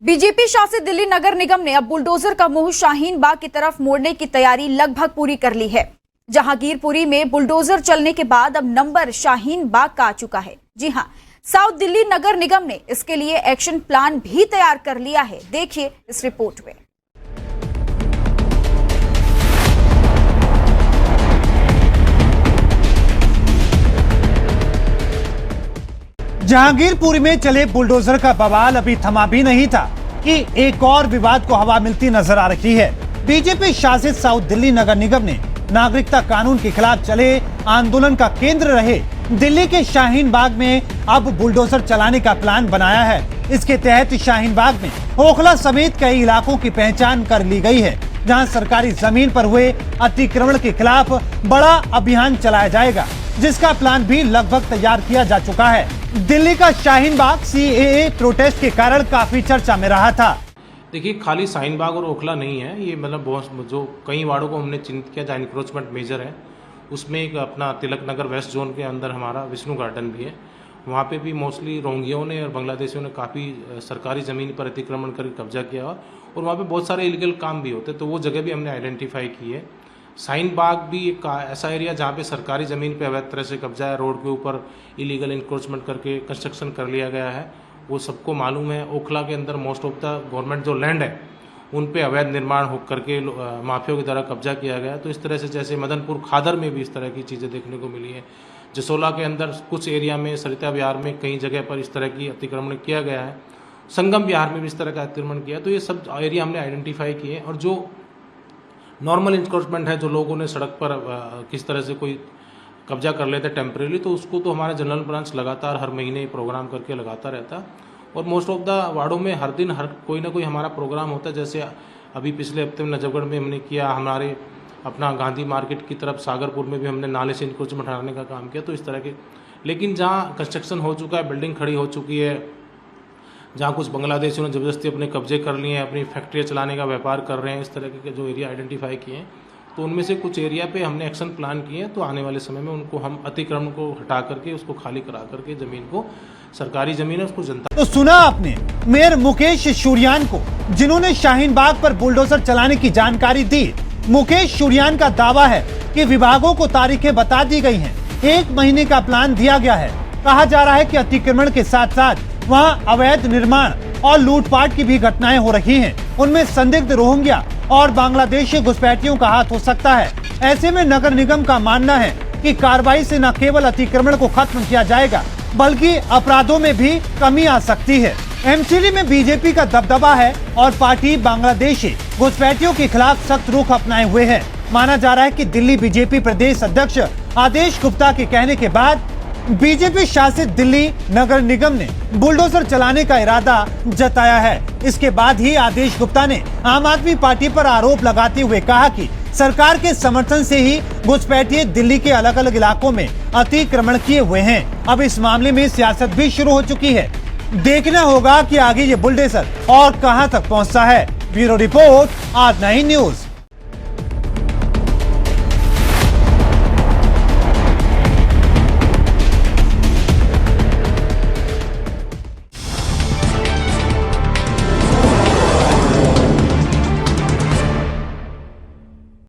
BJP शासित दिल्ली नगर निगम ने अब बुलडोजर का मुंह शाहीन बाग की तरफ मोड़ने की तैयारी लगभग पूरी कर ली है। जहांगीरपुरी में बुलडोजर चलने के बाद अब नंबर शाहीन बाग का आ चुका है। जी हां, साउथ दिल्ली नगर निगम ने इसके लिए एक्शन प्लान भी तैयार कर लिया है। देखिए इस रिपोर्ट में। जहांगीरपुरी में चले बुलडोजर का बवाल अभी थमा भी नहीं था कि एक और विवाद को हवा मिलती नजर आ रही है। बीजेपी शासित साउथ दिल्ली नगर निगम ने नागरिकता कानून के खिलाफ चले आंदोलन का केंद्र रहे दिल्ली के शाहीन बाग में अब बुलडोजर चलाने का प्लान बनाया है। इसके तहत शाहीन बाग में ओखला समेत कई इलाकों की पहचान कर ली गई है, जहां सरकारी जमीन पर हुए अतिक्रमण के खिलाफ बड़ा अभियान चलाया जाएगा, जिसका प्लान भी लगभग तैयार किया जा चुका है। दिल्ली का शाहीन बाग CAA प्रोटेस्ट के कारण काफी चर्चा में रहा था। देखिए, खाली शाहीन बाग और ओखला नहीं है, ये मतलब बहुत जो कई वार्डों को हमने चिन्हित किया जहाँ इंक्रोचमेंट मेजर है, उसमें एक अपना तिलक नगर वेस्ट जोन के अंदर हमारा विष्णु गार्डन भी है। वहाँ पे भी मोस्टली रोहिंग्याओं ने और बांग्लादेशियों ने काफ़ी सरकारी ज़मीन पर अतिक्रमण कर कब्जा किया और वहाँ पे बहुत सारे इलीगल काम भी होते, तो वो जगह भी हमने आइडेंटिफाई की है। शाहीन बाग भी एक ऐसा एरिया जहाँ पे सरकारी ज़मीन पे अवैध तरह से कब्जा है, रोड के ऊपर इलीगल इंक्रोचमेंट करके कंस्ट्रक्शन कर लिया गया है, वो सबको मालूम है। ओखला के अंदर मोस्ट ऑफ द गवर्नमेंट जो लैंड है उन पे अवैध निर्माण हो करके माफियों की तरह कब्जा किया गया। तो इस तरह से जैसे मदनपुर खादर में भी इस तरह की चीज़ें देखने को मिली है। जसोला के अंदर कुछ एरिया में, सरिता विहार में कई जगह पर इस तरह की अतिक्रमण किया गया है, संगम विहार में भी इस तरह का अतिक्रमण किया। तो ये सब एरिया हमने आइडेंटिफाई किए और जो नॉर्मल इंक्रोचमेंट है, जो लोगों ने सड़क पर किस तरह से कोई कब्जा कर लेते टेम्परेरी, तो उसको तो हमारा जनरल ब्रांच लगातार हर महीने प्रोग्राम करके लगाता रहता। और मोस्ट ऑफ द वार्डों में हर दिन कोई ना कोई हमारा प्रोग्राम होता है। जैसे अभी पिछले हफ्ते में नजफगढ़ में हमने किया, हमारे अपना गांधी मार्केट की तरफ सागरपुर में भी हमने नाले से इंक्रोचमेंट हटाने का काम किया। तो इस तरह के, लेकिन जहाँ कंस्ट्रक्शन हो चुका है, बिल्डिंग खड़ी हो चुकी है, जहाँ कुछ बांग्लादेशियों ने ज़बरदस्ती अपने कब्जे कर लिए हैं, अपनी फैक्ट्रियाँ चलाने का व्यापार कर रहे हैं, इस तरह के जो एरिया आइडेंटिफाई किए हैं, तो उनमें से कुछ एरिया पे हमने एक्शन प्लान किए हैं। तो आने वाले समय में उनको हम अतिक्रमण को हटा करके, उसको खाली करा करके, जमीन को, सरकारी जमीन है उसको जनता। तो सुना आपने मेयर मुकेश शुरियान को, जिन्होंने शाहीन बाग पर बुलडोजर चलाने की जानकारी दी। मुकेश शुरियान का दावा है कि विभागों को तारीखें बता दी गई हैं, 1 महीने का प्लान दिया गया है। कहा जा रहा है कि अतिक्रमण के साथ साथ वहाँ अवैध निर्माण और लूटपाट की भी घटनाएं हो रही हैं। उनमें संदिग्ध रोहिंग्या और बांग्लादेशी घुसपैठियों का हाथ हो सकता है। ऐसे में नगर निगम का मानना है कि कार्रवाई से न केवल अतिक्रमण को खत्म किया जाएगा, बल्कि अपराधों में भी कमी आ सकती है। MCD में बीजेपी का दबदबा है और पार्टी बांग्लादेशी घुसपैठियों के खिलाफ सख्त रुख अपनाए हुए है। माना जा रहा है कि दिल्ली बीजेपी प्रदेश अध्यक्ष आदेश गुप्ता के कहने के बाद बीजेपी शासित दिल्ली नगर निगम ने बुलडोजर चलाने का इरादा जताया है। इसके बाद ही आदेश गुप्ता ने आम आदमी पार्टी पर आरोप लगाते हुए कहा कि सरकार के समर्थन से ही घुसपैठिए दिल्ली के अलग अलग इलाकों में अतिक्रमण किए हुए हैं। अब इस मामले में सियासत भी शुरू हो चुकी है। देखना होगा कि आगे ये बुलडोजर और कहां तक पहुंचता है। ब्यूरो रिपोर्ट, आज 9 न्यूज।